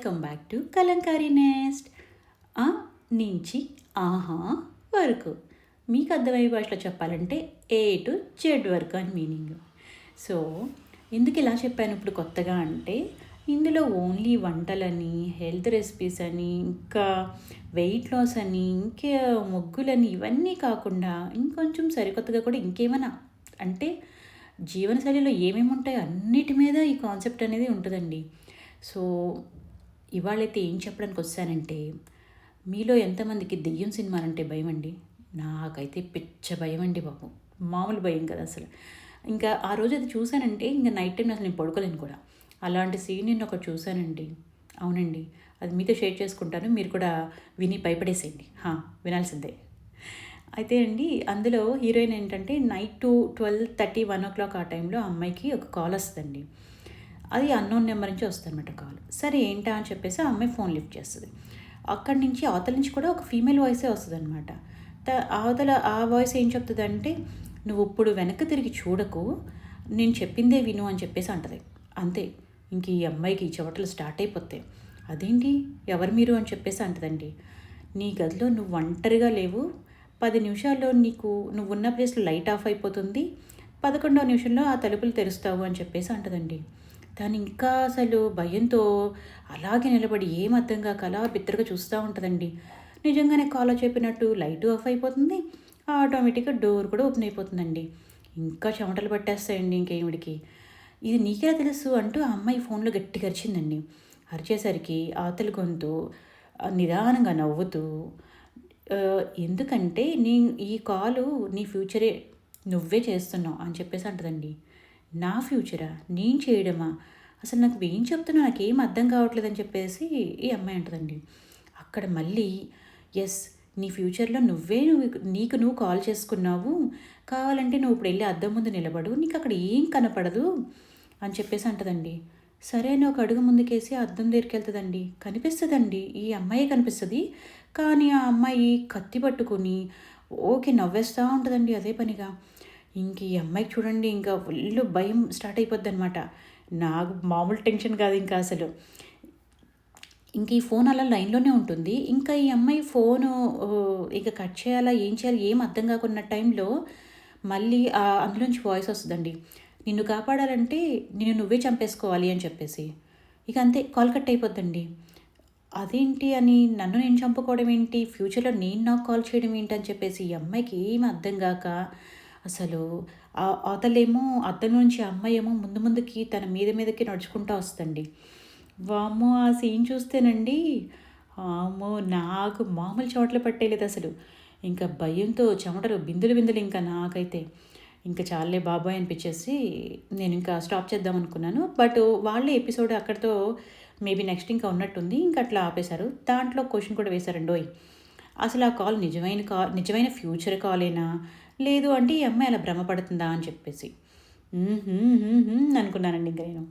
Welcome back to Kalamkari nest. ఆ నుంచి ఆహా వరకు మీకు అర్థమయ్యే భాషలో చెప్పాలంటే ఏ టు జెడ్ వరకు అని మీనింగ్. సో ఎందుకు ఇలా చెప్పాను ఇప్పుడు కొత్తగా అంటే, ఇందులో ఓన్లీ వంటలని, హెల్త్ రెసిపీస్ అని, ఇంకా వెయిట్ లాస్ అని, ఇంకా ముగ్గులని ఇవన్నీ కాకుండా ఇంకొంచెం సరికొత్తగా కూడా ఇంకేమైనా అంటే జీవనశైలిలో ఏమేమి ఉంటాయో అన్నిటి మీద ఈ కాన్సెప్ట్ అనేది ఉంటుందండి. సో ఇవాళైతే ఏం చెప్పడానికి వచ్చానంటే, మీలో ఎంతమందికి దెయ్యం సినిమాలంటే భయం అండి? నాకైతే పిచ్చ భయం అండి బాబు. మామూలు భయం కదా అసలు. ఇంకా ఆ రోజు అది చూశానంటే ఇంక నైట్ టైం అసలు నేను పడుకోలేను కూడా. అలాంటి సీన్ నేను ఒకటి చూశానండి. అవునండి. అది మీతో షేర్ చేసుకుంటాను. మీరు కూడా విని భయపడేసేయండి. వినాల్సిందే. అయితే అండి అందులో హీరోయిన్ ఏంటంటే నైట్ 12:30, 1 ఆ టైంలో ఆ అమ్మాయికి ఒక కాల్ వస్తుందండి. అది అన్నోన్ నెంబర్ నుంచి వస్తుందన్నమాట కాల్. సరే ఏంటా అని చెప్పేసి ఆ అమ్మాయి ఫోన్ లిఫ్ట్ చేస్తుంది. అక్కడి నుంచి అవతల నుంచి కూడా ఒక ఫీమేల్ వాయిసే వస్తుందన్నమాట. అవతల ఆ వాయిస్ ఏం చెప్తుందంటే, నువ్వు ఇప్పుడు వెనక్కి తిరిగి చూడకు, నేను చెప్పిందే విను అని చెప్పేసి అంటది. అంతే. ఇంక ఈ అమ్మాయికి చెవటలు స్టార్ట్ అయిపోతాయి. అదేంటి ఎవరు మీరు అని చెప్పేసి అంటదండి. నీ గదిలో నువ్వు ఒంటరిగా లేవు, 10 నిమిషాల్లో నువ్వున్న ప్లేస్లో లైట్ ఆఫ్ అయిపోతుంది, 11వ నిమిషంలో ఆ తలుపులు తెరుస్తావు అని చెప్పేసి అంటదండి. తను ఇంకా అసలు భయంతో అలాగే నిలబడి ఏం అర్థం కాక అలా బిత్తరగా చూస్తూ ఉంటుందండి. నిజంగానే కాలో చెప్పినట్టు లైటు ఆఫ్ అయిపోతుంది, ఆటోమేటిక్గా డోర్ కూడా ఓపెన్ అయిపోతుందండి. ఇంకా చెమటలు పట్టేస్తాయండి ఇంకేమిడికి. ఇది నీకెలా తెలుసు అంటూ ఆ అమ్మాయి ఫోన్లో గట్టిగా అరిచిందండి. అరిచేసరికి అవతల గొంతు నిదానంగా నవ్వుతూ, ఎందుకంటే ఈ కాలు నీ ఫ్యూచరే, నువ్వే చేస్తున్నావు అని చెప్పేసి అంటదండి. నా ఫ్యూచరా? నేను చేయడమా? అసలు నాకు ఏం చెప్తున్నావు, నాకేం అర్థం కావట్లేదని చెప్పేసి ఈ అమ్మాయి అంటదండి. అక్కడ మళ్ళీ ఎస్, నీ ఫ్యూచర్లో నీకు నువ్వు కాల్ చేసుకున్నావు, కావాలంటే నువ్వు ఇప్పుడు వెళ్ళి అద్దం ముందు నిలబడు, నీకు అక్కడ ఏం కనపడదు అని చెప్పేసి అంటదండి. సరే అని ఒక అడుగు ముందుకేసి అద్దం దగ్గరికి వెళ్తుందండి. కనిపిస్తుందండి, ఈ అమ్మాయి కనిపిస్తుంది. కానీ ఆ అమ్మాయి కత్తి పట్టుకొని ఓకే నవ్వేస్తూ ఉంటుందండి అదే పనిగా. ఇంక ఈ అమ్మాయికి చూడండి ఇంకా ఫుల్ భయం స్టార్ట్ అయిపోద్ది అనమాట. నాకు మామూలు టెన్షన్ కాదు ఇంకా అసలు. ఇంక ఈ ఫోన్ అలా లైన్లోనే ఉంటుంది. ఇంకా ఈ అమ్మాయి ఫోను ఇక కట్ చేయాలా, ఏం చేయాలి, ఏం అర్థం కాకున్న టైంలో మళ్ళీ అందులోంచి వాయిస్ వస్తుందండి. నిన్ను కాపాడాలంటే నిన్ను నువ్వే చంపేసుకోవాలి అని చెప్పేసి. ఇక అంతే కాల్ కట్ అయిపోద్దండి. అదేంటి అని నన్ను నేను చంపుకోవడం ఏంటి, ఫ్యూచర్లో నేను నాకు కాల్ చేయడం ఏంటి అని చెప్పేసి ఈ అమ్మాయికి ఏమి అర్థం కాక అసలు అవతలేమో అద్దం నుంచి ఆ అమ్మాయి ఏమో ముందు ముందుకి తన మీదకి నడుచుకుంటూ వస్తుంది. వామ్మో! ఆ సీన్ చూస్తేనండి, అమ్మో! నాకు మామూలు చెమటలు పట్టేయలేదు అసలు. ఇంకా భయంతో చెమటలు బిందులు బిందులు ఇంకా నాకైతే. ఇంకా చాలులే బాబోయ్ అనిపించేసి నేను ఇంకా స్టాప్ చేద్దాం అనుకున్నాను. బట్ వాళ్ళే ఎపిసోడ్ అక్కడితో మేబీ నెక్స్ట్ ఇంకా ఉన్నట్టుంది. ఇంక అట్లా ఆపేశారు. దాంట్లో క్వెషన్ కూడా వేశారండోయ్. అసలు ఆ కాల్ నిజమైన ఫ్యూచర్ కాలేనా? లేదు అంటే ఈ అమ్మాయి అలా భ్రమపడుతుందా అని చెప్పేసి. అనుకున్నానండి ఇంక నేను.